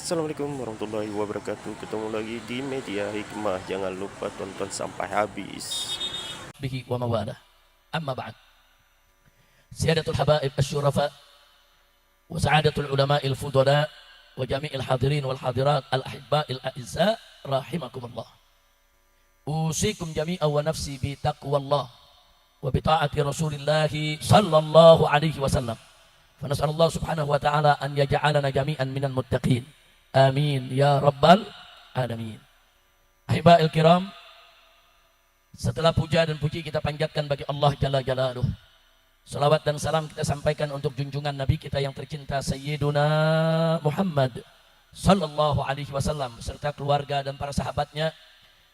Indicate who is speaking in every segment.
Speaker 1: Assalamualaikum warahmatullahi wabarakatuh. Ketemu lagi di Media Hikmah. Jangan lupa tonton sampai habis.
Speaker 2: به ومواله. أما بعد، سيادة الحبائب الشرفاء وسعادة العلماء الفضلاء وجميع الحاضرين والحاضرات الأحباء الأعزاء رحمكم الله، أوصيكم جميعا ونفسي بتقوى الله وبطاعة رسول الله صلى الله عليه وسلم، فنسأل الله سبحانه وتعالى أن يجعلنا جميعا من المتقين، آمين يا رب العالمين. أحباء الكرام، setelah puja dan puji kita panjatkan bagi Allah Jalla Jalaluh, salawat dan salam kita sampaikan untuk junjungan Nabi kita yang tercinta Sayyiduna Muhammad Sallallahu Alaihi Wasallam serta keluarga dan para sahabatnya.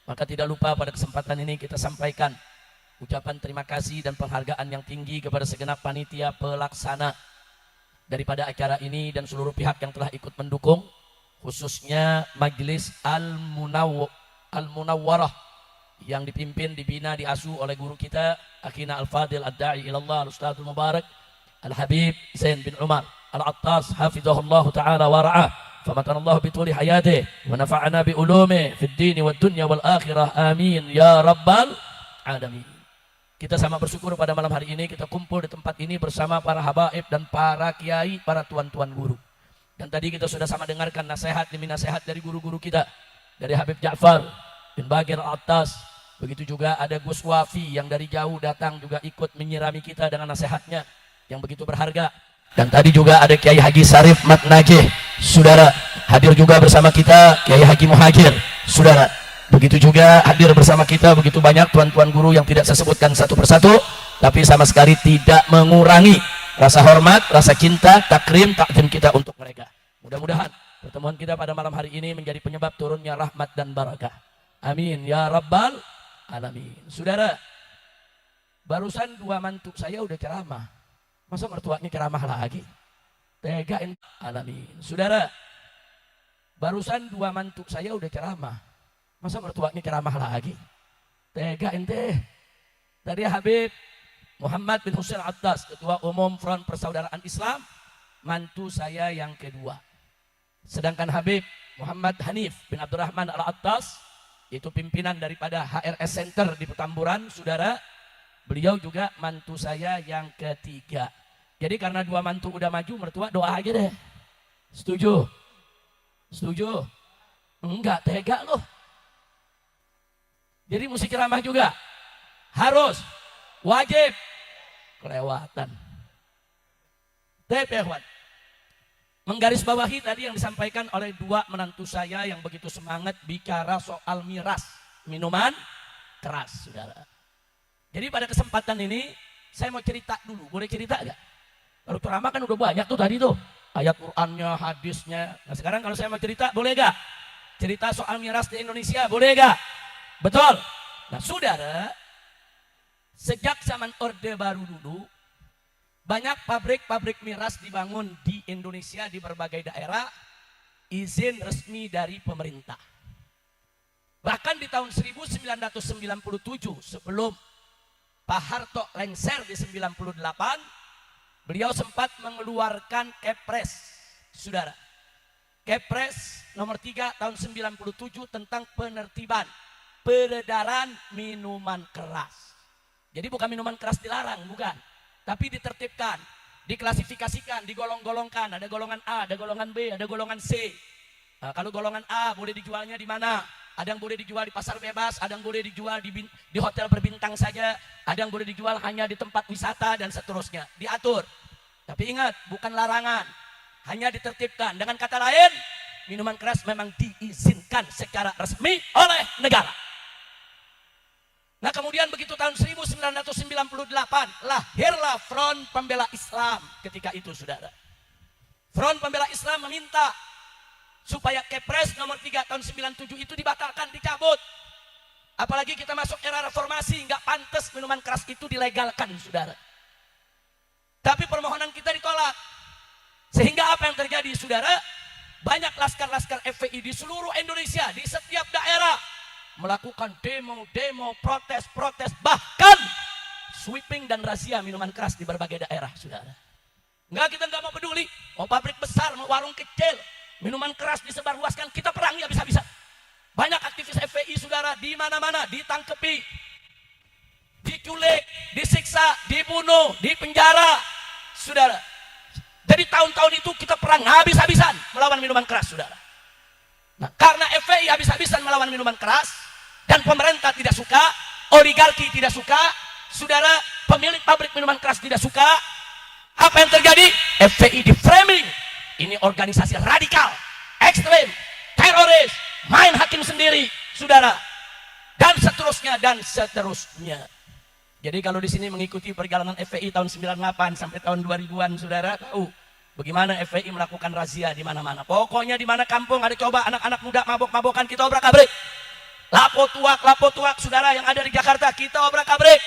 Speaker 2: Maka tidak lupa pada kesempatan ini kita sampaikan ucapan terima kasih dan penghargaan yang tinggi kepada segenap panitia pelaksana daripada acara ini dan seluruh pihak yang telah ikut mendukung, khususnya Majelis Al-Munawwarah yang dipimpin, dibina, diasuh oleh guru kita Akhina Al-Fadil Ad-Da'i Ilallah Al-Ustadzul Mubarak Al-Habib Zain bin Umar Al-Attas Hafizahullah Ta'ala wa ra'ah, famatanallahu bituli hayatih wa nafa'ana bi ulumih fid dini wad dunya wal akhirah, amin ya rabbal alamin. Kita sama bersyukur pada malam hari ini kita kumpul di tempat ini bersama para habaib dan para kiai, para tuan-tuan guru. Dan tadi kita sudah sama dengarkan nasihat demi nasihat dari guru-guru kita, dari Habib Ja'far bin Bagir Al-Attas. Begitu juga ada Gus Wafi yang dari jauh datang juga ikut menyirami kita dengan nasihatnya yang begitu berharga. Dan tadi juga ada Kiai Haji Sarif Matnajeh, saudara, hadir juga bersama kita. Kiai Haji Muhajir, saudara. Begitu juga hadir bersama kita begitu banyak tuan-tuan guru yang tidak saya sebutkan satu persatu, tapi sama sekali tidak mengurangi rasa hormat, rasa cinta, takrim, takdim kita untuk mereka. Mudah-mudahan pertemuan kita pada malam hari ini menjadi penyebab turunnya rahmat dan barakah. Amin ya rabbal alamin. Saudara, barusan dua mantu saya udah ceramah, masa mertuanya ceramah lagi? Tegain alamin. Saudara, barusan dua mantu saya udah ceramah, masa mertuanya ceramah lagi? Tegain teh. Dari Habib Muhammad bin Husain Attas, Ketua Umum Front Persaudaraan Islam, mantu saya yang kedua. Sedangkan Habib Muhammad Hanif bin Abdurrahman Al-Attas, itu pimpinan daripada HRS Center di Petamburan, saudara, beliau juga mantu saya yang ketiga. Jadi karena dua mantu udah maju, mertua doa aja deh. Setuju? Setuju? Enggak, tega loh. Jadi mesti ceramah juga, harus, wajib, kelewatan. Tepehwan. Menggarisbawahi tadi yang disampaikan oleh dua menantu saya yang begitu semangat bicara soal miras, minuman keras, saudara. Jadi pada kesempatan ini saya mau cerita dulu, boleh cerita gak? Kalau ceramah kan udah banyak tuh tadi tuh, ayat Qur'annya, hadisnya. Nah sekarang kalau saya mau cerita, boleh gak? Cerita soal miras di Indonesia, boleh gak? Betul. Nah saudara, sejak zaman Orde Baru dulu, banyak pabrik-pabrik miras dibangun di Indonesia di berbagai daerah, izin resmi dari pemerintah. Bahkan di tahun 1997 sebelum Pak Harto lengser di 98, beliau sempat mengeluarkan Kepres, saudara. Kepres nomor 3 tahun 97 tentang penertiban peredaran minuman keras. Jadi bukan minuman keras dilarang, bukan. Tapi ditertibkan, diklasifikasikan, digolong-golongkan. Ada golongan A, ada golongan B, ada golongan C. Nah, kalau golongan A boleh dijualnya di mana? Ada yang boleh dijual di pasar bebas, ada yang boleh dijual di hotel berbintang saja, ada yang boleh dijual hanya di tempat wisata dan seterusnya. Diatur. Tapi ingat, bukan larangan, hanya ditertibkan. Dengan kata lain, minuman keras memang diizinkan secara resmi oleh negara. Nah kemudian begitu tahun 1998 lahirlah Front Pembela Islam ketika itu, saudara. Front Pembela Islam meminta supaya Kepres nomor 3 tahun 97 itu dibatalkan, dicabut. Apalagi kita masuk era reformasi, nggak pantas minuman keras itu dilegalkan, saudara. Tapi permohonan kita ditolak. Sehingga apa yang terjadi, saudara? Banyak laskar-laskar FPI di seluruh Indonesia, di setiap daerah melakukan demo-demo, protes-protes, bahkan sweeping dan razia minuman keras di berbagai daerah, saudara. Enggak, kita enggak mau peduli, mau pabrik besar, mau warung kecil, Minuman keras disebarluaskan, kita perangi habis-habisan. Banyak aktivis FPI saudara di mana-mana ditangkepi, diculik, disiksa, dibunuh, dipenjara. Saudara, dari tahun-tahun itu kita perang habis-habisan melawan minuman keras saudara. Nah, karena FPI habis-habisan melawan minuman keras dan pemerintah tidak suka, oligarki tidak suka, saudara, pemilik pabrik minuman keras tidak suka, apa yang terjadi? FPI di framing. Ini organisasi radikal, ekstrem, teroris, main hakim sendiri, saudara. Dan seterusnya, dan seterusnya. Jadi kalau di sini mengikuti perjalanan FPI tahun 98 sampai tahun 2000-an, saudara tahu bagaimana FPI melakukan razia di mana-mana. Pokoknya di mana kampung ada coba anak-anak muda mabok-mabokan, kita obrak-abrik. Lapo tuak, saudara yang ada di Jakarta, kita obrak-abrik.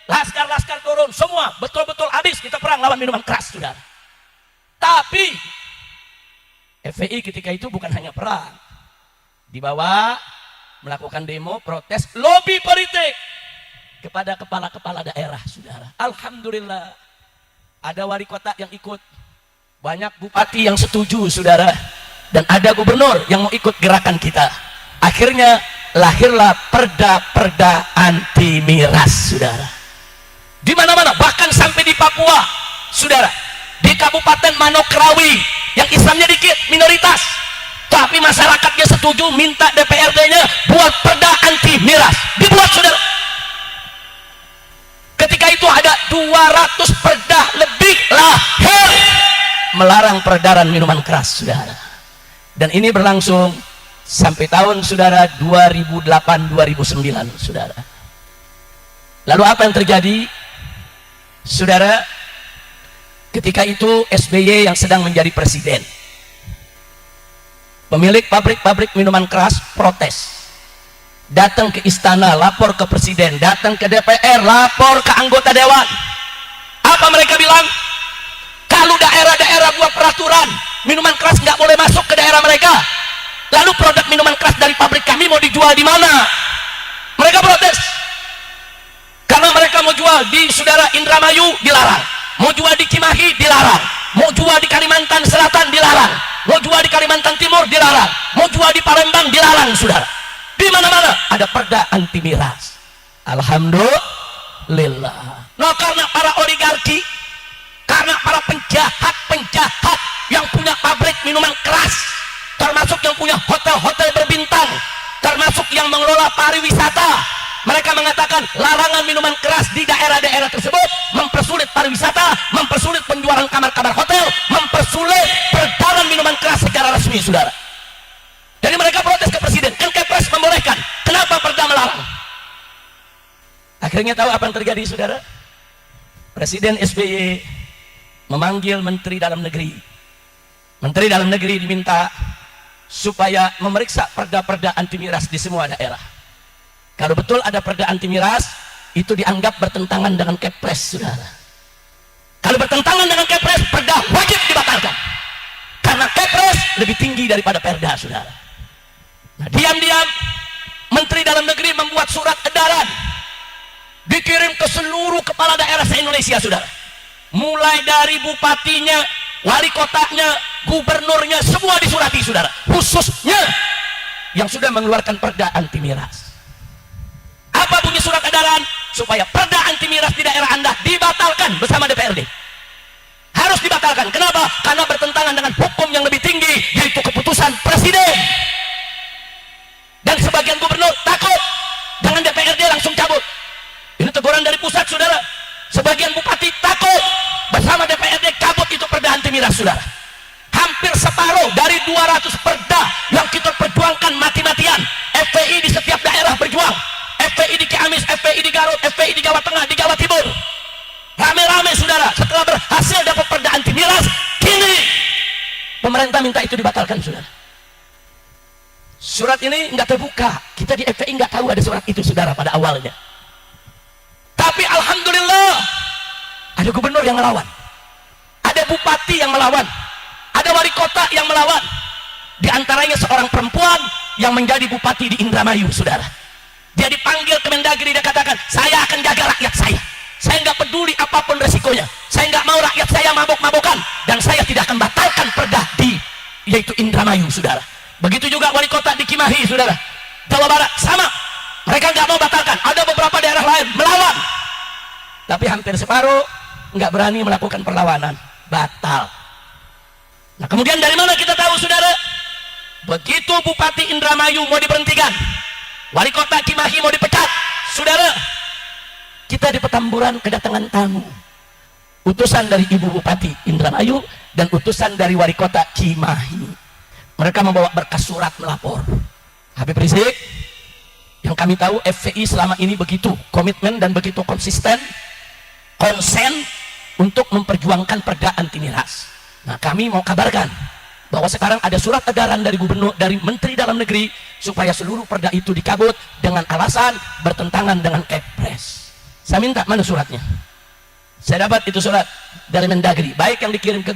Speaker 2: Laskar-laskar turun, semua betul-betul habis, kita perang lawan minuman keras, saudara. Tapi FPI ketika itu bukan hanya perang, dibawa melakukan demo, protes, lobby politik kepada kepala-kepala daerah, saudara. Alhamdulillah, ada wali kota yang ikut, banyak bupati yang setuju, saudara, dan ada gubernur yang mau ikut gerakan kita. Akhirnya lahirlah perda-perda anti miras, saudara. Di mana-mana, bahkan sampai di Papua, saudara. Di Kabupaten Manokwari yang Islamnya dikit, minoritas, tapi masyarakatnya setuju, minta DPRD-nya buat perda anti miras, dibuat, saudara. Ketika itu ada 200 perda lebih lahir melarang peredaran minuman keras, saudara. Dan ini berlangsung sampai tahun, saudara, 2008-2009, saudara. Lalu apa yang terjadi, saudara? Ketika itu SBY yang sedang menjadi presiden. Pemilik pabrik-pabrik minuman keras protes. Datang ke istana, lapor ke presiden. Datang ke DPR, lapor ke anggota dewan. Apa mereka bilang? Kalau daerah-daerah buat peraturan, minuman keras nggak boleh masuk ke daerah mereka. Lalu produk minuman keras dari pabrik kami mau dijual di mana? Mereka protes. Karena mereka mau jual di, saudara, Indramayu dilarang. Mau jual di Cimahi dilarang, mau jual di Kalimantan Selatan dilarang, mau jual di Kalimantan Timur dilarang, mau jual di Palembang dilarang, saudara. Di mana-mana ada perda anti miras. Alhamdulillah. Nah, karena para oligarki, karena para penjahat-penjahat yang punya pabrik minuman keras, termasuk yang punya hotel-hotel berbintang, termasuk yang mengelola pariwisata, mereka mengatakan larangan minuman keras di daerah-daerah tersebut mempersulit pariwisata, mempersulit penjualan kamar-kamar hotel, mempersulit peredaran minuman keras secara resmi, saudara. Jadi mereka protes ke presiden, Kepres membolehkan, kenapa perda melarang? Akhirnya tahu apa yang terjadi, saudara? Presiden SBY memanggil Menteri Dalam Negeri. Menteri Dalam Negeri diminta supaya memeriksa perda-perda anti miras di semua daerah. Kalau betul ada perda anti miras, itu dianggap bertentangan dengan Kepres, saudara. Kalau bertentangan dengan Kepres, perda wajib dibatalkan. Karena Kepres lebih tinggi daripada perda, saudara. Nah, diam-diam Menteri Dalam Negeri membuat surat edaran, dikirim ke seluruh kepala daerah se-Indonesia, saudara. Mulai dari bupatinya, wali kotanya, gubernurnya, semua disurati, saudara. Khususnya yang sudah mengeluarkan perda anti miras. Apa bunyi surat edaran? Supaya perda anti miras di daerah Anda dibatalkan bersama DPRD. Harus dibatalkan. Kenapa? Karena bertentangan dengan hukum yang lebih tinggi, yaitu keputusan presiden. Dan sebagian gubernur takut dengan DPRD langsung cabut. Ini teguran dari pusat, saudara. Sebagian bupati takut bersama DPRD cabut itu perda anti miras, saudara. Hampir separuh dari 200 perda yang kita perjuangkan mati-matian, FPI di setiap daerah berjuang. FPI di Ciamis, FPI di Garut, FPI di Jawa Tengah, di Jawa Timur. Rame-rame, saudara, setelah berhasil dapat perda anti miras, kini pemerintah minta itu dibatalkan, saudara. Surat ini nggak terbuka. Kita di FPI nggak tahu ada surat itu, saudara, pada awalnya. Tapi alhamdulillah, ada gubernur yang melawan, ada bupati yang melawan, ada wali kota yang melawan. Di antaranya seorang perempuan yang menjadi bupati di Indramayu, saudara. Dia dipanggil ke Mendagri, dia katakan, saya akan jaga rakyat saya. Saya nggak peduli apapun resikonya. Saya nggak mau rakyat saya mabok-mabokan. Dan saya tidak akan batalkan perda di yaitu Indramayu, saudara. Begitu juga wali kota di Cimahi, saudara. Jawa Barat sama, mereka nggak mau batalkan. Ada beberapa daerah lain melawan, tapi hampir separuh nggak berani melakukan perlawanan, batal. Nah, kemudian dari mana kita tahu, saudara? Begitu Bupati Indramayu mau diberhentikan, wali kota Cimahi mau dipecat, saudara, kita di Petamburan kedatangan tamu, utusan dari Ibu Bupati Indramayu dan utusan dari wali kota Cimahi. Mereka membawa berkas surat melapor. Habib Rizik, yang kami tahu FPI selama ini begitu komitmen dan begitu konsisten, konsen untuk memperjuangkan perda anti miras. Nah, kami mau kabarkan bahwa sekarang ada surat edaran dari gubernur, dari Menteri Dalam Negeri, supaya seluruh perda itu dicabut dengan alasan bertentangan dengan Kepres. Saya minta, mana suratnya? Saya dapat itu surat dari Mendagri, baik yang dikirim ke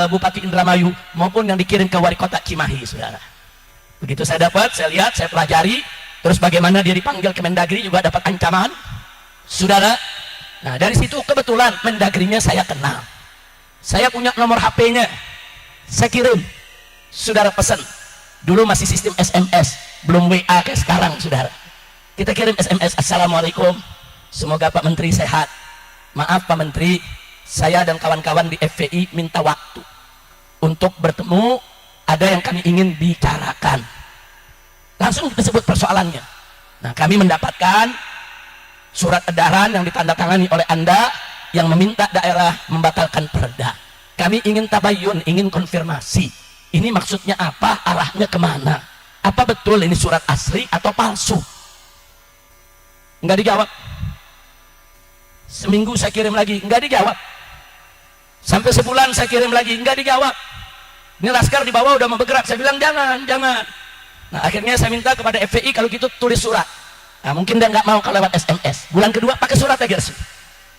Speaker 2: Bupati Indramayu maupun yang dikirim ke wali kota Cimahi, saudara. Begitu saya dapat, saya lihat, saya pelajari, terus bagaimana dia dipanggil ke Mendagri juga dapat ancaman, saudara. Nah, dari situ kebetulan Mendagrinya saya kenal, saya punya nomor HP-nya, saya kirim, saudara, pesan. Dulu masih sistem SMS, belum WA kayak sekarang, saudara. Kita kirim SMS, Assalamualaikum, semoga Pak Menteri sehat. Maaf Pak Menteri, saya dan kawan-kawan di FPI minta waktu untuk bertemu, ada yang kami ingin bicarakan. Langsung disebut persoalannya. Nah, kami mendapatkan surat edaran yang ditandatangani oleh Anda yang meminta daerah membatalkan perda. Kami ingin tabayun, ingin konfirmasi. Ini maksudnya apa, arahnya kemana? Apa betul ini surat asli atau palsu? Enggak dijawab. Seminggu saya kirim lagi, enggak dijawab. Sampai sebulan saya kirim lagi, enggak dijawab. Ini laskar di bawah udah mau bergerak. Saya bilang jangan. Nah, akhirnya saya minta kepada FPI kalau gitu tulis surat. Nah, mungkin dia nggak mau kalau lewat SMS. Bulan kedua pakai surat aja.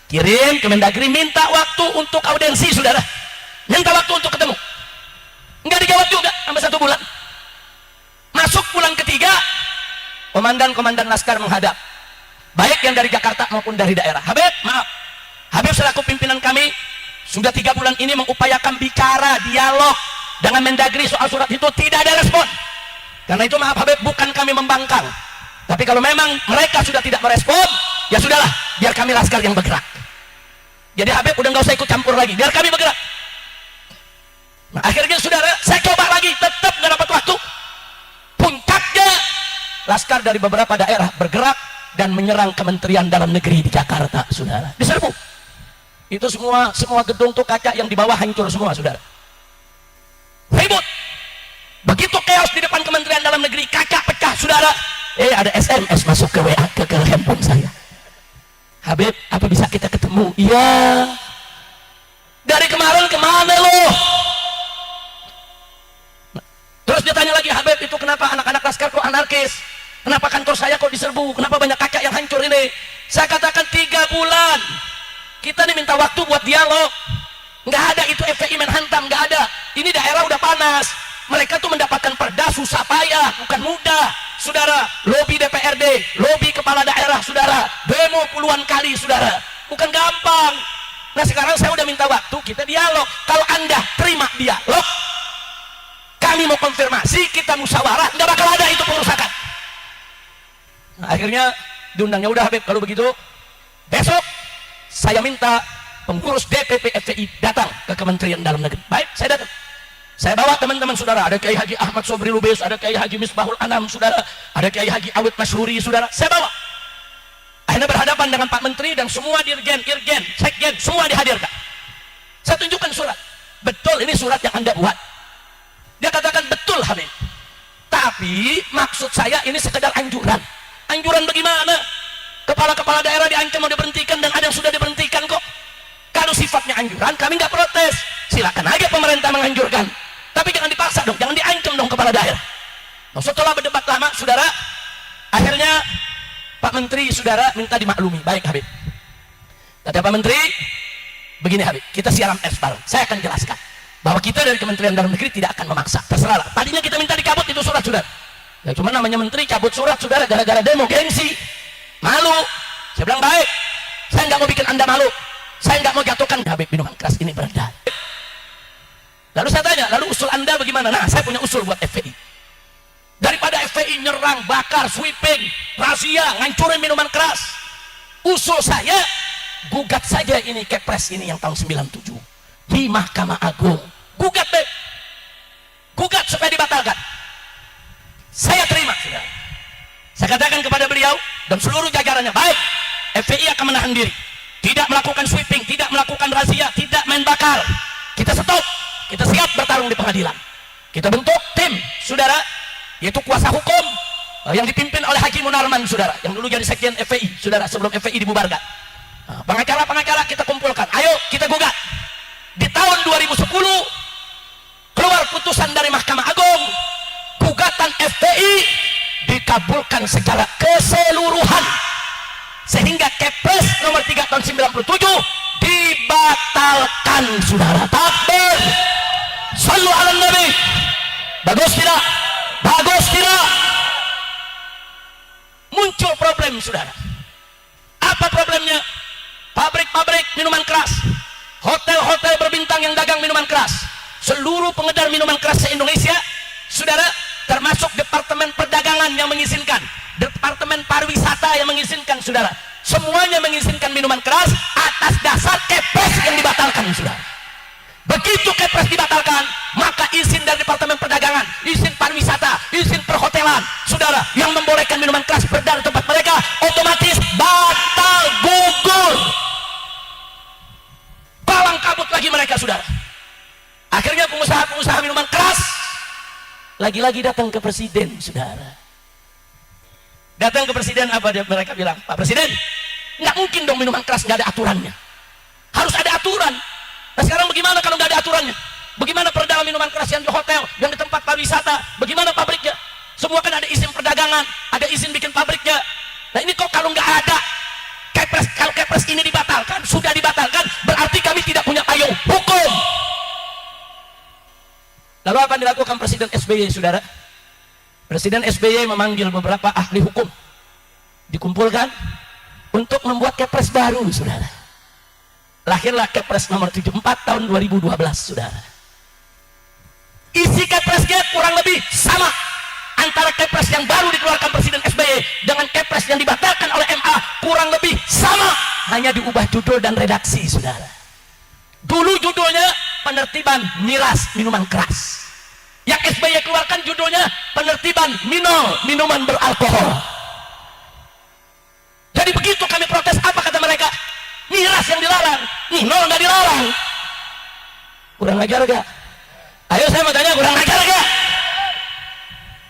Speaker 2: Kirim ke Mendagri, minta waktu untuk audiensi, saudara. Minta waktu untuk ketemu. Enggak dijawab juga sampai 1 bulan. Masuk bulan ketiga, komandan laskar menghadap, baik yang dari Jakarta maupun dari daerah. Habib, maaf, Habib selaku pimpinan kami sudah 3 bulan ini mengupayakan bicara, dialog dengan Mendagri soal surat itu, tidak ada respon. Karena itu maaf Habib, bukan kami membangkang, tapi kalau memang mereka sudah tidak merespon, ya sudahlah, biar kami laskar yang bergerak. Jadi Habib udah nggak usah ikut campur lagi, biar kami bergerak. Nah, akhirnya saudara, saya coba lagi, tetap nggak dapat waktu. Puncaknya laskar dari beberapa daerah bergerak dan menyerang Kementerian Dalam Negeri di Jakarta, saudara. Diserbu. Itu semua gedung tuh kaca yang di bawah hancur semua, saudara. Ribut. Begitu chaos di depan Kementerian Dalam Negeri, kaca pecah, saudara. Ada SMS masuk ke WA, ke handphone saya. Habib, apa bisa kita ketemu? Iya. Dari kemarin kemana lo? Terus dia tanya lagi, Habib, itu kenapa anak-anak laskar kok anarkis? Kenapa kantor saya kok diserbu? Kenapa banyak kaca yang hancur ini? Saya katakan 3 bulan. Kita nih minta waktu buat dialog. Nggak ada itu FPI main hantam, nggak ada. Ini daerah udah panas. Mereka tuh mendapatkan perda susah payah, bukan mudah. Saudara, lobi DPRD, lobi kepala daerah, saudara. Demo puluhan kali, saudara. Bukan gampang. Nah, sekarang saya udah minta waktu, kita dialog. Kalau Anda terima dialog, kami mau konfirmasi, kita musyawarah, nggak bakal ada itu pengerusakan. Nah, akhirnya diundangnya, udah Habib, kalau begitu besok saya minta pengurus DPP FPI datang ke Kementerian Dalam Negeri. Baik, saya datang. Saya bawa teman-teman saudara, ada Kiai Haji Ahmad Sobri Lubis, ada Kiai Haji Misbahul Anam, saudara, ada Kiai Haji Awit Masyhuri, saudara. Saya bawa. Akhirnya berhadapan dengan Pak Menteri dan semua dirjen, irjen, sekjen, semua dihadirkan. Saya tunjukkan surat. Betul ini surat yang Anda buat. Dia katakan betul Habib. Tapi maksud saya ini sekedar anjuran. Anjuran bagaimana? Kepala-kepala daerah diancam mau diberhentikan dan ada yang sudah diberhentikan kok. Kalau sifatnya anjuran, kami nggak protes. Silakan aja pemerintah menganjurkan. Tapi jangan dipaksa dong, jangan diancam dong kepala daerah. Nah, setelah berdebat lama, saudara, akhirnya Pak Menteri, saudara, minta dimaklumi. Baik Habib. Kata Pak Menteri, begini Habib, kita siaran pers bareng. Saya akan jelaskan bahwa kita dari Kementerian Dalam Negeri tidak akan memaksa. Terserah. Tadinya kita minta dicabut itu surat, saudara. Ya cuma namanya menteri cabut surat, saudara, gara-gara demo gengsi. Malu. Saya bilang baik. Saya nggak mau bikin Anda malu. Saya nggak mau jatuhkan Habib minuman keras ini beredar. Lalu saya tanya, lalu usul Anda bagaimana? Nah, saya punya usul buat FPI. Daripada FPI nyerang, bakar, sweeping, razia, ngancurin minuman keras, usul saya, gugat saja ini Kepres ini yang tahun 97 di Mahkamah Agung. Gugat deh. Gugat supaya dibatalkan. Saya terima, sudah. Saya katakan kepada beliau dan seluruh jajarannya, baik, FPI akan menahan diri, tidak melakukan sweeping, tidak melakukan razia, tidak main bakar. Kita stop, kita siap bertarung di pengadilan. Kita bentuk tim, saudara, yaitu kuasa hukum yang dipimpin oleh Haji Munarman, saudara, yang dulu jadi sekjen FPI, saudara, sebelum FPI dibubarkan. Nah, pengacara-pengacara kita kumpulkan, ayo kita gugat. Di tahun 2010 keluar putusan dari Mahkamah Agung, gugatan FPI dikabulkan secara keseluruhan, sehingga Kepres nomor 3 tahun 97 dibatalkan, saudara. Takbir, sallu ala nabi. Bagus tidak? Bagus tidak? Muncul problem, saudara. Apa problemnya? Pabrik-pabrik minuman keras, hotel-hotel berbintang yang dagang minuman keras, seluruh pengedar minuman keras se-Indonesia, saudara, termasuk Departemen Perdagangan yang mengizinkan, Departemen Pariwisata yang mengizinkan, saudara, semuanya mengizinkan minuman keras atas dasar Kepres yang dibatalkan, saudara. Begitu Kepres dibatalkan, maka izin dari Departemen Perdagangan, izin pariwisata, izin perhotelan, saudara, yang membolehkan minuman keras beredar di tempat mereka otomatis batal, gugur, palang kabut lagi mereka, saudara. Akhirnya pengusaha-pengusaha minuman keras lagi-lagi datang ke presiden, saudara. Datang ke presiden, apa mereka bilang? Pak Presiden, nggak mungkin dong minuman keras nggak ada aturannya. Harus ada aturan. Nah sekarang bagaimana kalau nggak ada aturannya? Bagaimana peredaran minuman keras yang di hotel, yang di tempat pariwisata? Bagaimana pabriknya? Semua kan ada izin perdagangan, ada izin bikin pabriknya. Nah ini kok kalau nggak ada Kepres, kalau Kepres ini dibatalkan, sudah dibatalkan, berarti kami tidak punya payung hukum. Lalu apa yang dilakukan Presiden SBY, saudara? Presiden SBY memanggil beberapa ahli hukum, dikumpulkan untuk membuat Kepres baru, saudara. Lahirlah Kepres nomor 74 tahun 2012, saudara. Isi Kepresnya kurang lebih sama antara Kepres yang baru dikeluarkan Presiden SBY dengan Kepres yang dibatalkan oleh MA, kurang lebih sama, hanya diubah judul dan redaksi, saudara. Dulu judulnya penertiban miras minuman keras, yang SBY keluarkan judulnya penertiban minuman beralkohol. Jadi begitu kami protes, apa kata mereka? Miras yang dilarang, minol nggak dilarang. Kurang ajar gak? Ayo saya mau tanya, kurang ajar gak?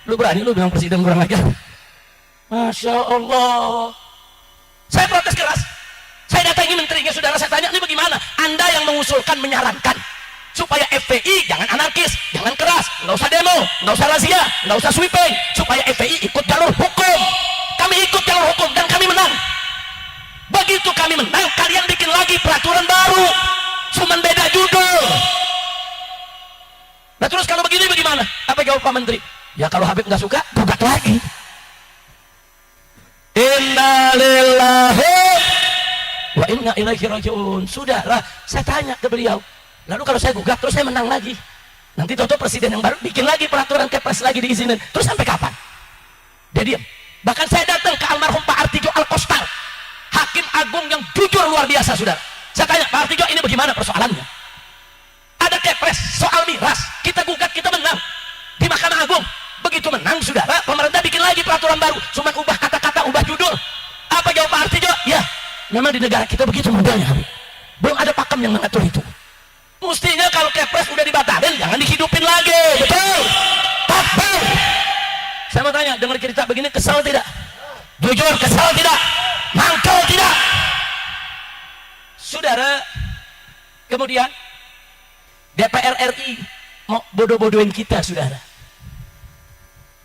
Speaker 2: Lu berani lu bilang presiden kurang ajar? Masya Allah. Saya protes keras. Saya datangi menterinya, saudara, saya tanya, ini bagaimana? Anda yang mengusulkan, menyarankan supaya FPI jangan anarkis, jangan keras, nggak usah demo, nggak usah razia, nggak usah sweeping, supaya FPI ikut jalur hukum. Kami ikut jalur hukum dan kami menang. Begitu kami menang, kalian bikin lagi peraturan baru, cuman beda judul. Nah terus kalau begini bagaimana? Apa jawab Pak Menteri? Ya kalau Habib nggak suka, gugat lagi. Inna lillahi wa inna ilaihi rajiun. Sudahlah, saya tanya ke beliau. Lalu kalau saya gugat, terus saya menang lagi. Nanti toto presiden yang baru bikin lagi peraturan Kepres lagi diizinin. Terus sampai kapan? Dia diam. Bahkan saya datang ke almarhum Pak Artijo Alkostar, Hakim Agung yang jujur luar biasa, saudara. Saya tanya, Pak Artijo, ini bagaimana persoalannya? Ada Kepres soal miras, kita gugat, kita menang di Mahkamah Agung. Begitu menang, saudara, pemerintah bikin lagi peraturan baru, cuma ubah kata-kata, ubah judul. Apa jawab Pak Artijo? Ya, memang di negara kita begitu modelnya. Belum ada pakem yang mengatur itu. Mestinya kalau Kepres udah dibatalin, jangan dihidupin lagi. Betul? Takbir. Saya mau tanya, dengar cerita begini kesal tidak? Jujur kesal tidak? Mangkal tidak? Saudara, kemudian DPR RI mau bodoh-bodohin kita, saudara.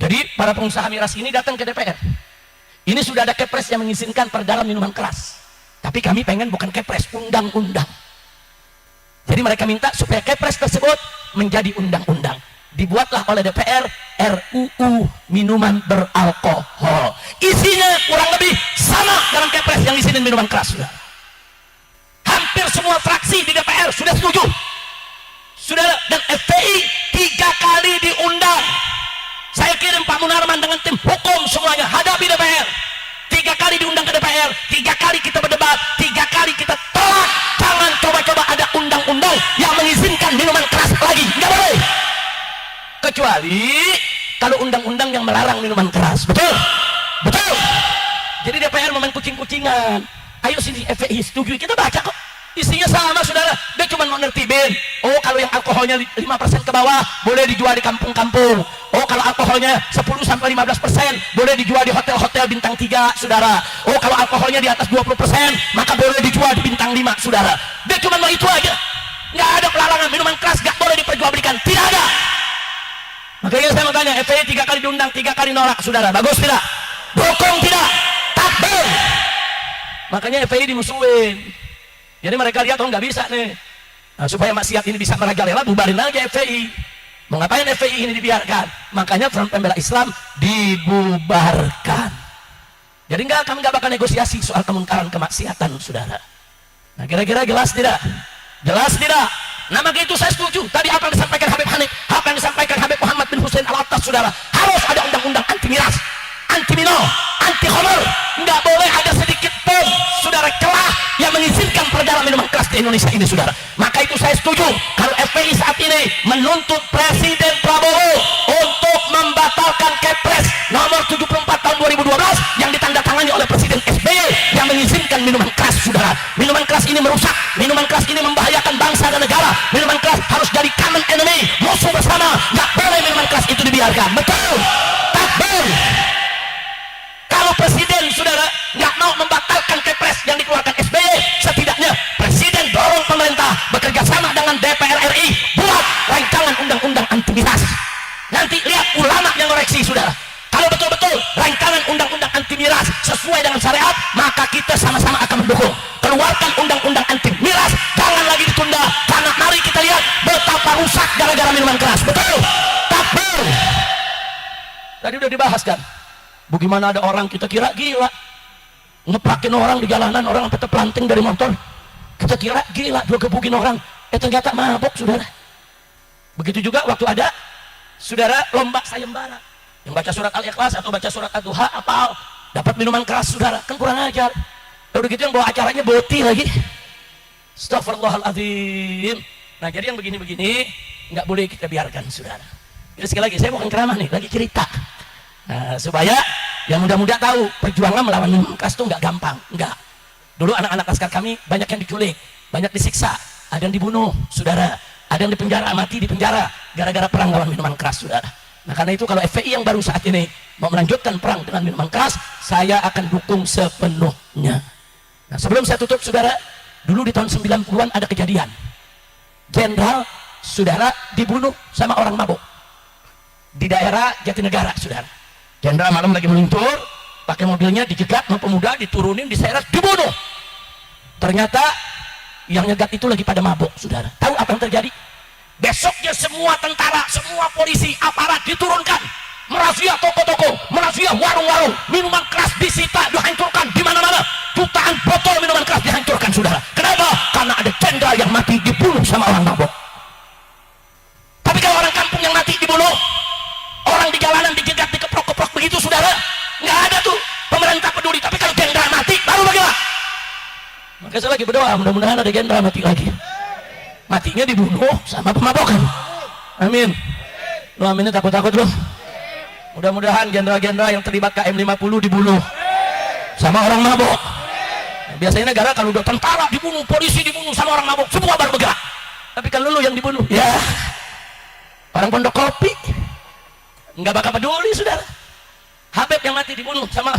Speaker 2: Jadi para pengusaha miras ini datang ke DPR. Ini sudah ada Kepres yang mengizinkan peredaran minuman keras. Tapi kami pengen bukan Kepres, undang-undang. Jadi mereka minta supaya Kepres tersebut menjadi undang-undang. Dibuatlah oleh DPR RUU minuman beralkohol. Isinya kurang lebih sama dengan Kepres yang izinin minuman keras, saudara. Hampir semua fraksi di DPR sudah setuju. Saudara, dan FPI 3 kali diundang. Saya kirim Pak Munarman dengan tim hukum semuanya hadapi DPR. 3 kali diundang ke DPR, 3 kali kita berdebat, 3 kali kita tolak. Jangan coba-coba ada undang-undang yang mengizinkan minuman keras lagi, nggak boleh. Kecuali kalau undang-undang yang melarang minuman keras, betul? Betul. Jadi DPR memain kucing-kucingan. Ayo sini FPI setuju, kita baca kok. Isinya sama saudara, dia cuma mau nertibin. Oh kalau yang alkoholnya 5% ke bawah boleh dijual di kampung-kampung. Oh kalau alkoholnya 10-15% boleh dijual di hotel-hotel bintang 3 saudara. Oh kalau alkoholnya di atas 20% maka boleh dijual di bintang 5 saudara. Dia cuma mau itu aja. Nggak ada pelarangan minuman keras nggak boleh diperjualbelikan, tidak ada. Makanya saya mau tanya, FPI 3 kali diundang, 3 kali nolak saudara, bagus tidak? Dukung tidak? Takbir. Makanya FPI dimusuhin. Jadi mereka lihat, oh nggak bisa nih. Nah, supaya maksiat ini bisa merajalela, bubarin aja FPI. Mau ngapain FPI ini dibiarkan? Makanya Front Pembela Islam dibubarkan. Jadi kami nggak bakal negosiasi soal kemungkaran kemaksiatan, saudara. Nah kira-kira jelas tidak? Jelas tidak? Nah maka itu saya setuju. Tadi apa yang disampaikan Habib Hanif, apa yang disampaikan Habib Muhammad bin Hussein Al-Attas, saudara. Harus ada undang-undang anti miras, anti minum, anti khamr. Nggak boleh ada sedikit pun, saudara, celah yang mengizinkan peredaran minuman keras di Indonesia ini, saudara. Maka itu saya setuju kalau FPI saat ini menuntut Presiden Prabowo untuk membatalkan Kepres nomor 74 tahun 2012 yang ditandatangani oleh Presiden SBY yang mengizinkan minuman keras, saudara. Minuman keras ini merusak, minuman keras ini membahayakan bangsa dan negara. Minuman keras harus jadi common enemy, musuh bersama. Nggak boleh minuman keras itu dibiarkan, betul? Takbir. Kalau Presiden, saudara, nggak mau membatalkan Kepres yang dikeluarkan SBY, setidaknya Presiden dorong pemerintah bekerja sama dengan DPR RI buat rancangan undang-undang anti miras. Nanti lihat ulama yang koreksi, saudara. Kalau betul-betul rancangan undang-undang anti miras sesuai dengan syariat, maka kita sama-sama akan mendukung. Keluarkan undang-undang anti miras, jangan lagi ditunda. Karena mari kita lihat betapa rusak gara-gara minuman keras, betul? Takbir. Tadi udah dibahas kan? Bagaimana ada orang kita kira gila ngeprakin orang di jalanan, orang sampai terpelanting dari motor, kita kira gila dua gebukin orang, ternyata mabok, saudara. Begitu juga waktu ada, saudara, lomba sayembara yang baca surat Al-Ikhlas atau baca surat Ad-Duha apal dapat minuman keras, saudara, kan kurang ajar. Udah gitu yang bawa acaranya boti lagi, astagfirullahaladzim. Nah jadi yang begini-begini nggak boleh kita biarkan, saudara. Jadi sekali lagi saya bukan ceramah nih, lagi cerita. Nah, supaya yang muda-muda tahu perjuangan melawan minuman keras itu nggak gampang, nggak. Dulu anak-anak laskar kami banyak yang diculik, banyak disiksa, ada yang dibunuh, saudara, ada yang dipenjara, mati di penjara gara-gara perang lawan minuman keras, saudara. Nah karena itu kalau FPI yang baru saat ini mau melanjutkan perang dengan minuman keras, saya akan dukung sepenuhnya. Nah sebelum saya tutup, saudara, dulu di tahun 90-an ada kejadian jenderal, saudara, dibunuh sama orang mabuk di daerah Jatinegara, saudara. Jenderal malam lagi meluncur, pakai mobilnya dijegat sama pemuda, diturunin, diseret, dibunuh. Ternyata yang nyegat itu lagi pada mabuk, saudara. Tahu apa yang terjadi? Besoknya semua tentara, semua polisi, aparat diturunkan, merazia toko-toko, merazia warung-warung, minuman keras disita, dihancurkan di mana-mana. Jutaan botol minuman keras dihancurkan, saudara. Kenapa? Karena ada jenderal yang mati dibunuh sama orang mabuk. Tapi kalau orang kampung yang mati dibunuh, orang di jalanan dijegat, dikeprok-keprok begitu, saudara, nggak ada tuh pemerintah peduli. Tapi kalau jenderal mati, baru bagaimana? Makanya saya lagi berdoa, mudah-mudahan ada jenderal mati lagi. Matinya dibunuh sama pemabokan. Amin. Lu aminnya takut-takut lu. Mudah-mudahan jenderal-jenderal yang terlibat KM50 dibunuh sama orang mabok. Nah, biasanya negara kalau udah tentara dibunuh, polisi dibunuh sama orang mabok, semua baru bergerak. Tapi kalau lu yang dibunuh, ya orang pondok kopi nggak bakal peduli, saudara. Habib yang mati dibunuh sama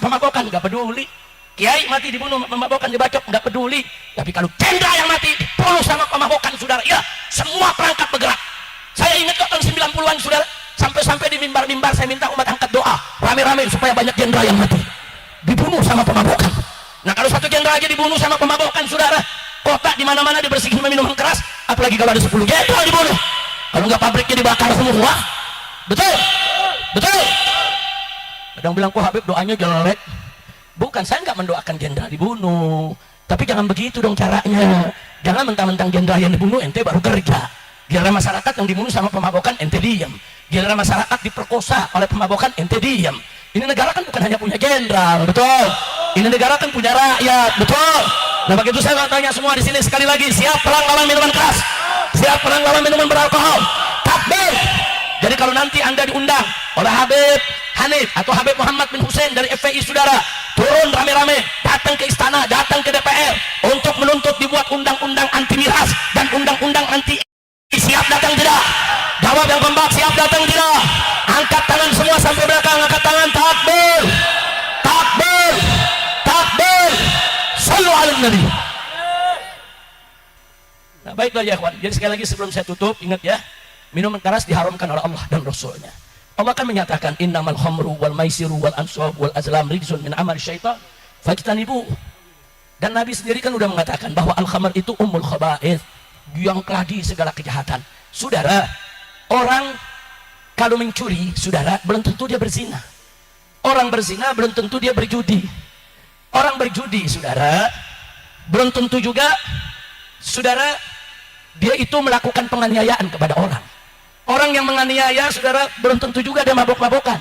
Speaker 2: pemabokan, nggak peduli. Kiai mati dibunuh pemabokan, dibacok, nggak peduli. Tapi kalau jenderal yang mati dibunuh sama pemabokan, saudara, ya semua perangkat bergerak. Saya ingat kok tahun 90-an, saudara, sampai-sampai di mimbar-mimbar saya minta umat angkat doa rame-rame supaya banyak jenderal yang mati dibunuh sama pemabokan. Nah kalau satu jenderal aja dibunuh sama pemabokan, saudara, kota di mana-mana dibersihin sama minuman keras, apalagi kalau ada 10 jenderal dibunuh. Kalau nggak pabriknya dibakar semua. Betul? Betul? Kadang bilang, kok Habib doanya jelek. Bukan, saya nggak mendoakan jenderal dibunuh. Tapi jangan begitu dong caranya. Jangan mentang-mentang jenderal yang dibunuh ente baru kerja. Giliran masyarakat yang dibunuh sama pemabokan, ente diam. Giliran masyarakat diperkosa oleh pemabokan, ente diam. Ini negara kan bukan hanya punya jenderal, betul. Ini negara kan punya rakyat, betul. Nah begitu saya mau tanya semua di sini sekali lagi, siap perang lawan minuman keras? Siap perang lawan minuman beralkohol? Takbir. Jadi kalau nanti Anda diundang oleh Habib Hanif atau Habib Muhammad bin Hussein dari FPI, saudara, turun rame-rame, datang ke istana, datang ke DPR untuk menuntut dibuat undang-undang anti miras dan undang-undang anti. Siap datang tidak? Jawab yang kompak, siap datang tidak? Angkat tangan semua sampai belakang, angkat tangan, takbir, takbir, takbir, sallu ala nabi. Nah baiklah ya ikhwan, jadi sekali lagi sebelum saya tutup, ingat ya, minuman keras diharamkan oleh Allah dan Rasulnya. Allah kan menyatakan innamal khamru wal maisiru wal ansab wal azlam rijsun min amal syaitan fajtanibu. Dan Nabi sendiri kan udah mengatakan bahwa al-khamr itu ummul khaba'ith, yang keladi segala kejahatan. Saudara, orang kalau mencuri, saudara, belum tentu dia berzina. Orang berzina belum tentu dia berjudi. Orang berjudi, saudara, belum tentu juga, saudara, dia itu melakukan penganiayaan kepada orang. Orang yang menganiaya, saudara, belum tentu juga dia mabok-mabokan.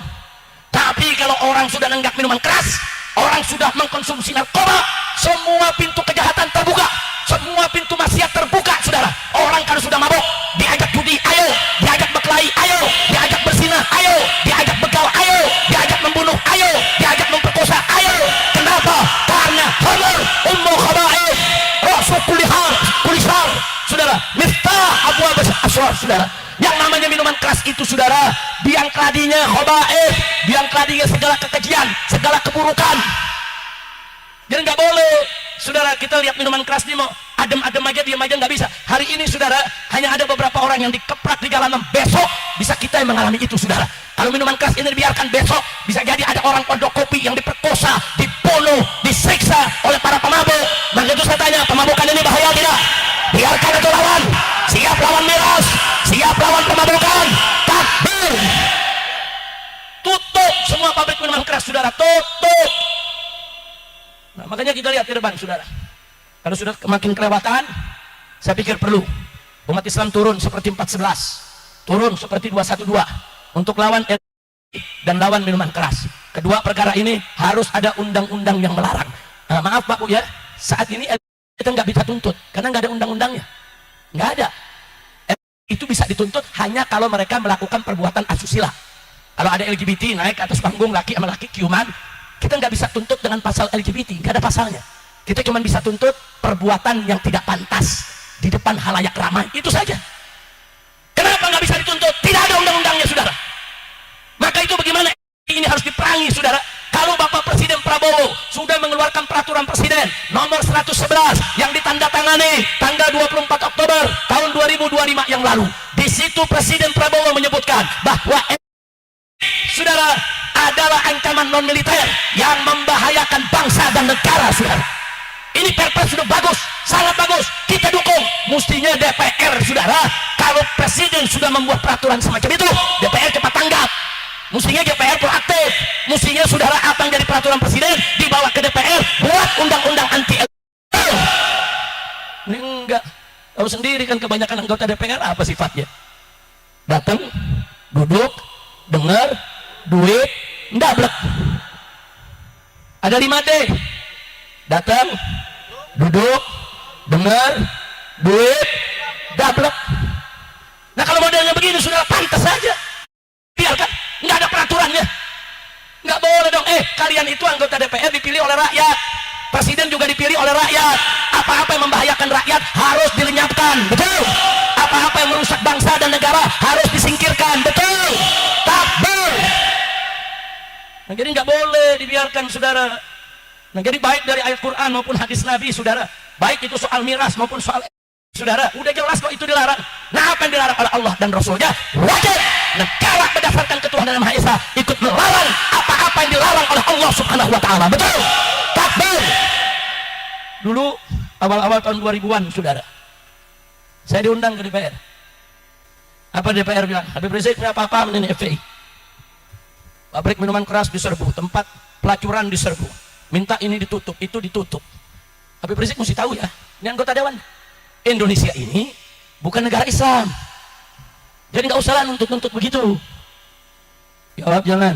Speaker 2: Tapi kalau orang sudah nenggak minuman keras, orang sudah mengkonsumsi narkoba, semua pintu kejahatan terbuka, semua pintu maksiat terbuka, saudara. Orang kalau sudah mabok, diajak judi, ayo. Diajak berkelahi, ayo. Diajak berzina, ayo. Diajak begal, ayo. Diajak membunuh, ayo. Diajak memperkosa, ayo. Kenapa? Karena khamr ummul khaba'ith, rasul kulishar, saudara. Miftah abwaab asrar, saudara. Yang namanya minuman keras itu, saudara, biang keladinya khaba'ith, biang keladinya segala kekejian, segala keburukan. Jadi nggak boleh, saudara, kita lihat minuman keras ini mau adem-adem aja, diam aja nggak bisa. Hari ini, saudara, hanya ada beberapa orang yang dikeprak di jalanan. Besok bisa kita yang mengalami itu, saudara. Kalau minuman keras ini dibiarkan, besok bisa jadi ada orang pondok kopi yang diperkosa, dibunuh, disiksa oleh para pemabuk. Maka itu saya tanya, pemabukan ini bahaya tidak? Biarkan itu lawan. Siap lawan miras, siap lawan pemabukan. Takbir. Tutup semua pabrik minuman keras, saudara, tutup. Nah, makanya kita lihat ke depan, saudara. Kalau sudah makin kelewatan, saya pikir perlu umat Islam turun seperti 411, turun seperti 212 untuk lawan dan lawan minuman keras. Kedua perkara ini harus ada undang-undang yang melarang. Nah, maaf Pak Bu ya, saat ini kita nggak bisa tuntut karena nggak ada undang-undangnya, nggak ada. Itu bisa dituntut hanya kalau mereka melakukan perbuatan asusila. Kalau ada LGBT naik ke atas panggung laki sama laki ciuman, kita nggak bisa tuntut dengan pasal LGBT, nggak ada pasalnya. Kita cuma bisa tuntut perbuatan yang tidak pantas di depan halayak ramai, itu saja. Kenapa nggak bisa dituntut? Tidak ada undang-undangnya, saudara. Maka itu bagaimana? Ini harus diperangi, saudara. Kalau Bapak Presiden Prabowo sudah mengeluarkan peraturan Presiden nomor 111 yang ditandatangani tanggal 24 Oktober tahun 2025 yang lalu, di situ Presiden Prabowo menyebutkan bahwa saudara adalah ancaman non militer yang membahayakan bangsa dan negara, saudara. Ini perpres sudah bagus, sangat bagus, kita dukung. Mestinya DPR, saudara, kalau Presiden sudah membuat peraturan semacam itu, DPR cepat tanggap. Mestinya DPR proaktif. Mestinya, saudara, apa yang jadi peraturan Presiden dibawa ke DPR, buat undang-undang anti. Ini enggak, tahu sendiri kan kebanyakan anggota DPR apa sifatnya? Datang, duduk, dengar, duit, ndablek. Ada 5D. Datang, duduk, dengar, duit, dablek. Nah kalau modelnya begini sudah pantas saja. Biarkan, nggak ada peraturannya. Nggak boleh dong. Kalian itu anggota DPR dipilih oleh rakyat. Presiden juga dipilih oleh rakyat. Apa-apa yang membahayakan rakyat harus dilenyapkan, betul. Apa-apa yang merusak bangsa dan negara harus disingkirkan, betul. Takbir. Nah, jadi nggak boleh dibiarkan, saudara. Nah, jadi baik dari ayat Quran maupun hadis Nabi, saudara, baik itu soal miras maupun soal, saudara, udah jelas kok itu dilarang. Nah, apa yang dilarang oleh Allah dan Rasulnya wajib negara berdasarkan ketuhanan yang Maha Esa ikut melarang apa-apa yang dilarang oleh Allah Subhanahu wa Ta'ala, betul. Takbir. Dulu awal-awal tahun 2000-an, saudara, saya diundang ke DPR. Apa DPR bilang? Habib Rizik nggak apa-apa ini FPI. Pabrik minuman keras diserbu, tempat pelacuran diserbu, minta ini ditutup, itu ditutup. Habib Rizik mesti tahu ya, ini anggota dewan. Indonesia ini bukan negara Islam, Jadi nggak usah lah nuntut-nuntut begitu. Jawab jangan.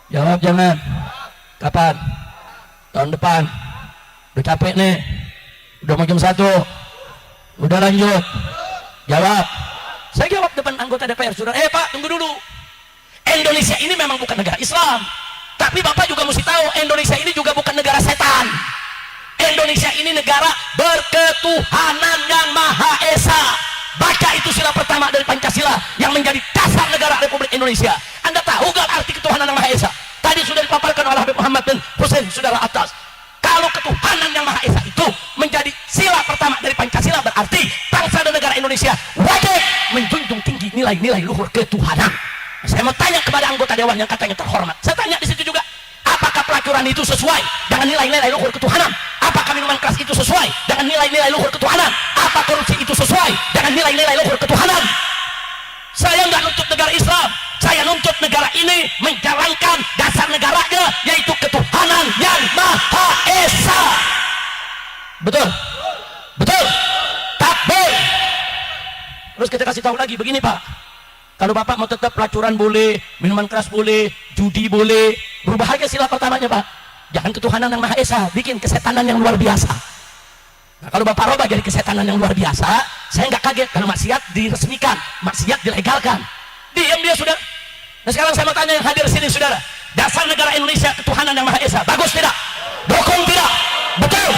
Speaker 2: Jawab jangan. Kapan? Tahun depan. Udah capek nih. Udah mau jam 1. Udah lanjut. Jawab. Saya jawab depan anggota DPR, saudara. Pak, tunggu dulu. Indonesia ini memang bukan negara Islam. Tapi Bapak juga mesti tahu, Indonesia ini juga bukan negara setan. Indonesia ini negara berketuhanan yang Maha Esa. Baca itu sila pertama dari Pancasila yang menjadi dasar negara Republik Indonesia. Anda tahu gak arti ketuhanan yang Maha Esa? Tadi sudah dipaparkan oleh Habib Muhammad bin Hussein, saudara atas. Kalau ketuhanan yang Maha Esa itu menjadi sila pertama dari Pancasila, berarti bangsa dan negara Indonesia wajib menjunjung tinggi nilai-nilai luhur ketuhanan. Saya mau tanya kepada anggota dewan yang katanya terhormat. Saya tanya di situ juga, apakah pelacuran itu sesuai dengan nilai-nilai luhur ketuhanan? Apakah minuman keras itu sesuai dengan nilai-nilai luhur ketuhanan? Apa korupsi itu sesuai dengan nilai-nilai luhur ketuhanan? Saya nggak nuntut negara Islam. Saya nuntut negara ini menjalankan dasar negaranya, yaitu ketuhanan yang Maha Esa. Betul? Betul? Takbir. Terus kita kasih tahu lagi begini, Pak. Kalau Bapak mau tetap pelacuran boleh, minuman keras boleh, judi boleh, berubah aja sila pertamanya, Pak. Jangan ketuhanan yang Maha Esa, bikin kesetanan yang luar biasa. Nah, kalau Bapak robah jadi kesetanan yang luar biasa, saya nggak kaget kalau maksiat diresmikan, maksiat dilegalkan. Diam dia, saudara. Nah, sekarang saya mau tanya yang hadir sini, saudara. Dasar negara Indonesia ketuhanan yang Maha Esa, bagus tidak? Dukung tidak? Betul?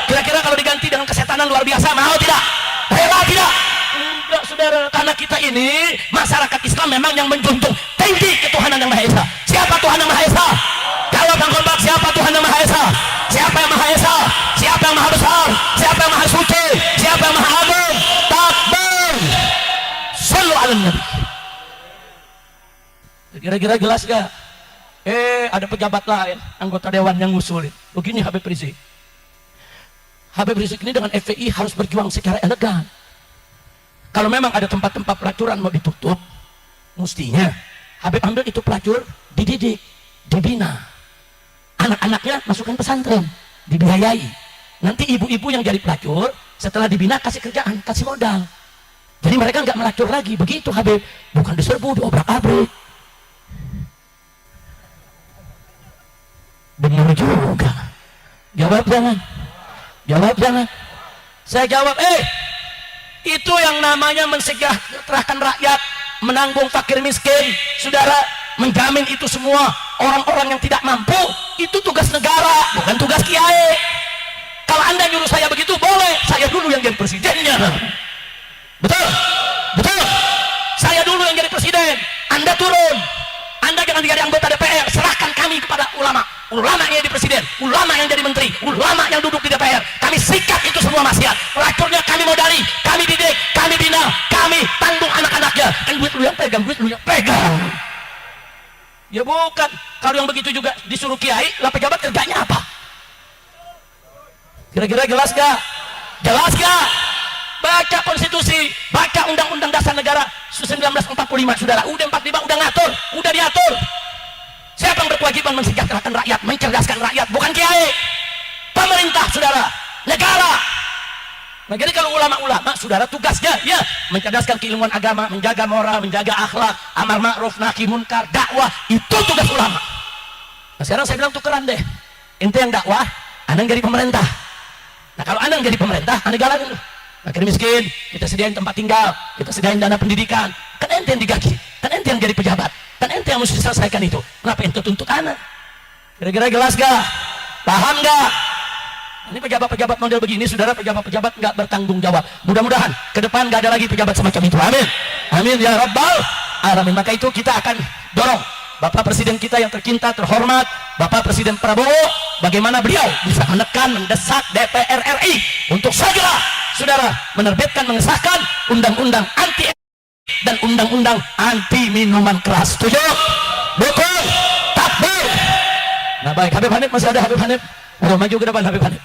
Speaker 2: Kira-kira kalau diganti dengan kesetanan luar biasa, mau tidak? Rela tidak? Enggak, saudara, karena kita ini masyarakat Islam memang yang menjunjung tinggi ketuhanan yang Maha Esa. Siapa Tuhan yang Maha Esa? Jawab yang kompak, siapa Tuhan yang Maha Esa? Siapa yang Maha Esa? Siapa yang Maha Besar? Siapa yang Maha Suci? Siapa yang Maha Agung? Takbir. Sallu ala Nabi. Kira-kira jelas gak? Ada pejabat lain, anggota dewan yang ngusulin. Begini Habib Rizik. Habib Rizik ini dengan FPI harus berjuang secara elegan. Kalau memang ada tempat-tempat pelacuran mau ditutup, mestinya Habib ambil itu pelacur, dididik, dibina. Anak-anaknya masukkan pesantren, dibiayai. Nanti ibu-ibu yang jadi pelacur, setelah dibina kasih kerjaan, kasih modal. Jadi mereka nggak melacur lagi. Begitu Habib, bukan diserbu, diobrak-abrik. Benar juga. Jawab jangan. Jawab jangan. Saya jawab, itu yang namanya mensejahterakan rakyat, menanggung fakir miskin, saudara, menjamin itu semua orang-orang yang tidak mampu, itu tugas negara, bukan tugas kiai. Kalau Anda nyuruh saya begitu, boleh, saya dulu yang jadi presidennya. Betul? Betul? Saya dulu yang jadi presiden, Anda turun. Anda jangan jadi anggota DPR, serahkan kami kepada ulama. Ulama yang jadi presiden, ulama yang jadi menteri, ulama yang duduk di DPR. Kami sikat itu semua maksiat. Pelacurnya kami modali, kami didik, kami bina, kami tanggung anak-anaknya. Kan duit lu yang pegang, duit lu yang pegang. Ya bukan. Kalau yang begitu juga disuruh kiai, lah pejabat kerjanya apa? Kira-kira jelas gak? Jelas gak? Baca konstitusi, baca undang-undang dasar negara 1945, saudara. Udah 45 udah ngatur, udah diatur. Siapa yang berkewajiban mensejahterakan rakyat, mencerdaskan rakyat? Bukan kiai, pemerintah, saudara, negara. Nah, jadi kalau ulama-ulama, saudara, tugasnya ya mencerdaskan keilmuan agama, menjaga moral, menjaga akhlak, amar ma'ruf, nahi munkar, dakwah. Itu tugas ulama. Nah, sekarang saya bilang tukeran deh. Ente yang dakwah, Anda yang jadi pemerintah. Nah, kalau Anda yang jadi pemerintah, Anda galakin tuh. Fakir miskin, kita sediain tempat tinggal, kita sediain dana pendidikan. Kan ente yang digaki, kan ente yang jadi pejabat, kan ente yang mesti selesaikan itu. Kenapa ente tuntut anak? Kira-kira jelas gak? Paham gak? Ini pejabat-pejabat model begini, saudara, pejabat-pejabat nggak bertanggung jawab. Mudah-mudahan ke depan nggak ada lagi pejabat semacam itu. Amin. Amin ya Rabbal Alamin. Maka itu kita akan dorong Bapak Presiden kita yang tercinta, terhormat, Bapak Presiden Prabowo, bagaimana beliau bisa menekan, mendesak DPR RI untuk segera, saudara, menerbitkan, mengesahkan undang-undang anti dan undang-undang anti minuman keras. Setuju? Dukung? Takbir? Nah baik, Habib Hanif masih ada. Habib Hanif, ayo maju ke depan Habib Hanif.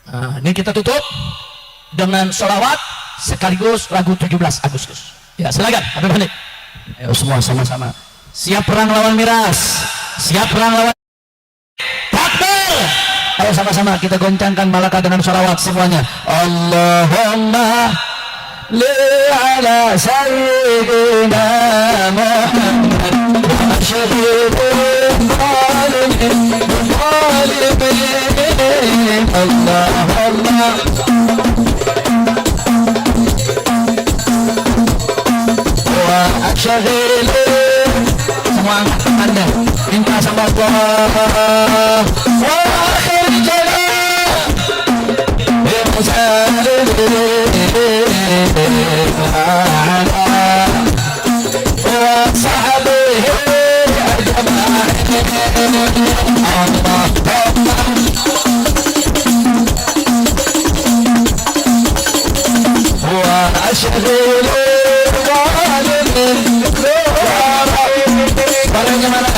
Speaker 2: Nah, ini kita tutup dengan sholawat sekaligus lagu 17 Agustus. Ya silakan Habib Hanif. Ayo semua sama-sama. Siap perang lawan miras. Siap perang lawan. Takbir. Ayo sama-sama kita goncangkan malaka dengan sholawat semuanya. Allahumma
Speaker 3: على سيدنا محمد وأشهد الظالمين الله الله وأشهد semua anda minta sama Allah وآخر وصحبه وأشهد barangnya mana?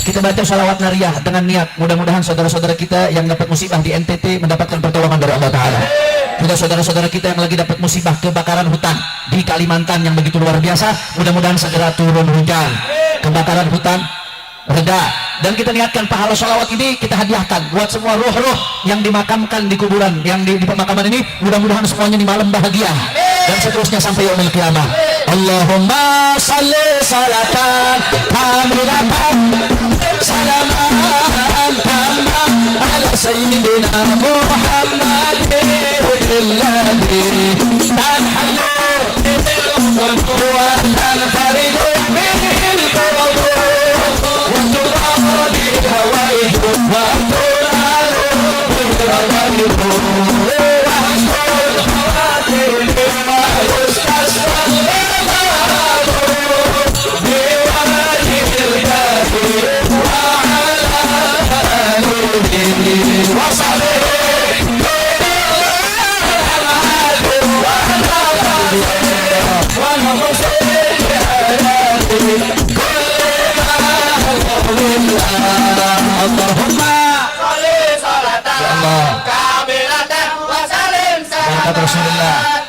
Speaker 3: Kita baca salawat nariyah dengan niat mudah-mudahan saudara-saudara kita yang dapat musibah di NTT mendapatkan pertolongan dari Allah Ta'ala. Juga saudara-saudara kita yang lagi dapat musibah kebakaran hutan di Kalimantan yang begitu luar biasa, mudah-mudahan segera turun hujan, kebakaran hutan reda. Dan kita niatkan pahala salawat ini kita hadiahkan buat semua roh-roh yang dimakamkan di kuburan, yang di pemakaman ini, mudah-mudahan semuanya di malam bahagia dan seterusnya sampai yaumil qiyamah. Allahumma salli salatan kamilatan salaman tamman ala sayyidina Muhammadin alladhi tanhalu wa tanfaridu bihil qawdu wa tuqadi hawaidu wa tunalu bihil wa hasul khawatir bima yustasfal Rasulullah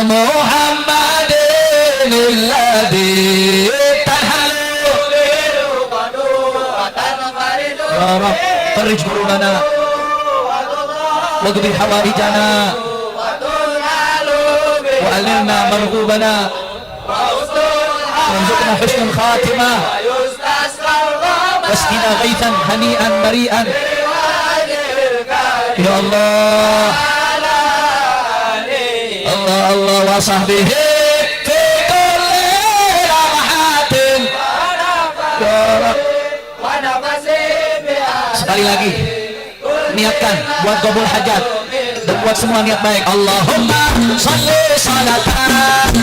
Speaker 3: Muhammadin alladhi tanhalu wa tanfaridu ya Rabb farij kurubana waqdi hawaijana wa alilna marghubana warzuqna husnul khatimah wasqina ghaitan hani'an mari'an ya Allah Allah Allah wa sahbihi fi kulli rahatin sekali lagi niatkan buat qabul hajat dan buat semua niat baik. Allahumma salli salatan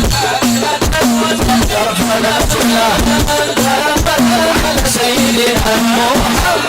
Speaker 3: sayyidina Muhammadin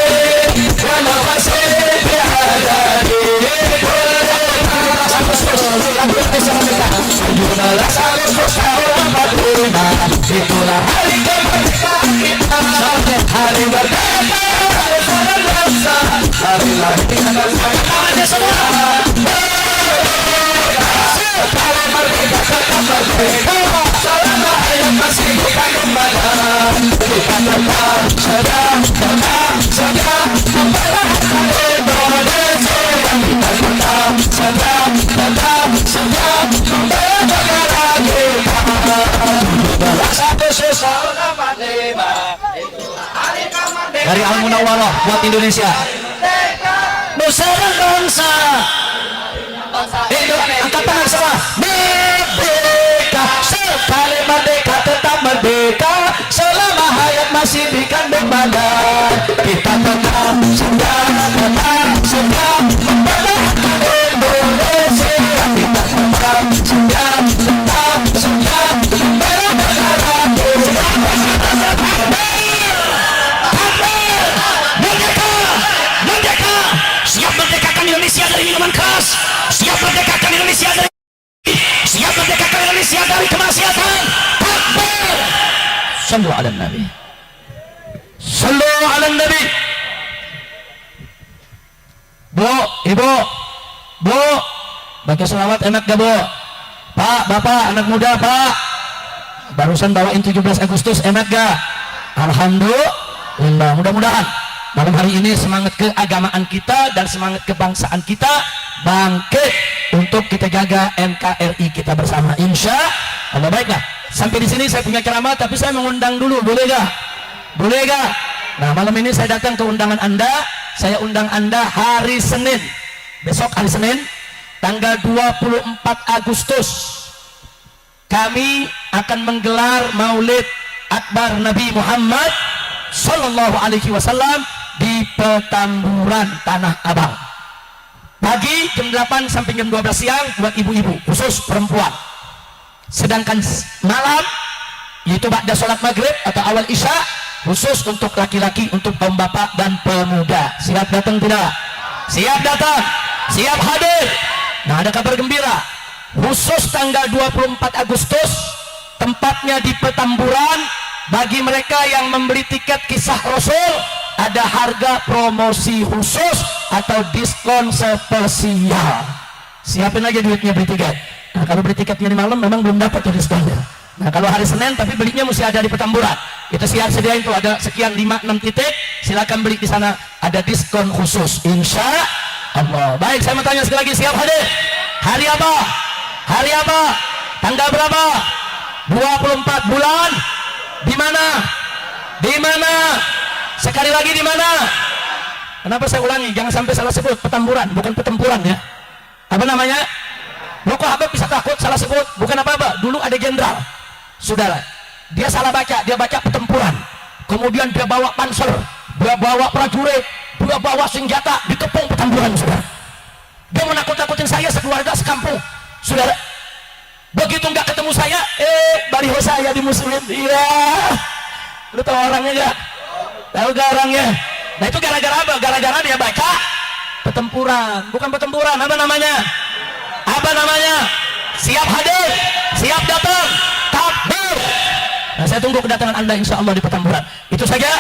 Speaker 3: Hey! itulah hari kemerdekaan kita, hari merdeka para bangsa, hari lahir kita semua. Sekali merdeka tetap merdeka, selama hayat masih bukan kembali. Kita tetap sedang membela Indonesia. Kita tetap sedang membela negara kita. 17 Agustus dari Al Munawwarah buat Indonesia. Nusa dan bangsa. Angkat tangan semua. Merdeka, sekali merdeka tetap merdeka, selama hayat masih di kandung badan. Kita tetap setia membela Indonesia. Kita tetap setia membela negara kita. Merdeka, siap merdekakan Indonesia dari minuman keras. Siap merdekakan Indonesia dari kemaksiatan. Takbir. Sallu ala Nabi. Sallu ala Nabi. Bu, ibu, bu, baca selawat enak gak bu? Pak, bapak, anak muda pak, barusan bawain 17 Agustus enak gak? Alhamdulillah. Mudah-mudahan malam hari ini semangat keagamaan kita dan semangat kebangsaan kita bangkit untuk kita jaga NKRI kita bersama, insya Allah. Baiklah, sampai di sini saya punya ceramah, tapi saya mengundang dulu, boleh gak? Boleh gak? Nah, malam ini saya datang ke undangan Anda. Saya undang Anda hari Senin, besok hari Senin tanggal 24 Agustus kami akan menggelar Maulid Akbar Nabi Muhammad Sallallahu Alaihi Wasallam di Petamburan, Tanah Abang. Pagi jam 8 sampai jam 12 siang buat ibu-ibu, khusus perempuan. Sedangkan malam, yaitu ba'da sholat maghrib atau awal isya, khusus untuk laki-laki, untuk kaum bapak dan pemuda. Siap datang tidak? Siap datang? Siap hadir? Nah, ada kabar gembira. Khusus tanggal 24 Agustus, tempatnya di Petamburan. Bagi mereka yang membeli tiket kisah Rasul, ada harga promosi khusus atau diskon spesial. Siapin aja duitnya beli tiket. Nah, kalau beli tiketnya di malam memang belum dapat tuh diskonnya. Nah, kalau hari Senin tapi belinya mesti ada di Petamburan. Itu siap sediain tuh, ada sekian 5-6 titik. Silakan beli di sana, ada diskon khusus, insya Allah. Baik, saya mau tanya sekali lagi, siap hadir? Hari apa? Hari apa? Tanggal berapa? 24 bulan. Di mana? Di mana? Sekali lagi di mana? Kenapa saya ulangi? Jangan sampai salah sebut. Petamburan, bukan Petempuran ya. Apa namanya? Loh, kok Habib bisa takut salah sebut? Bukan apa-apa. Dulu ada jenderal, saudara. Dia salah baca, dia baca Petempuran. Kemudian dia bawa pansel, dia bawa prajurit, dia bawa senjata, dikepung Petamburan, saudara. Dia menakut-nakutin saya sekeluarga sekampung, saudara. Begitu nggak ketemu saya, baliho saya dimusuhin. Iya, lu tahu orangnya nggak? Tahu gak orangnya? Nah, itu gara-gara apa? Gara-gara dia baca Petempuran, bukan Petempuran. Apa namanya? Apa namanya? Siap hadir, siap datang, takbir. Nah, saya tunggu kedatangan Anda insya Allah di Petamburan. Itu saja.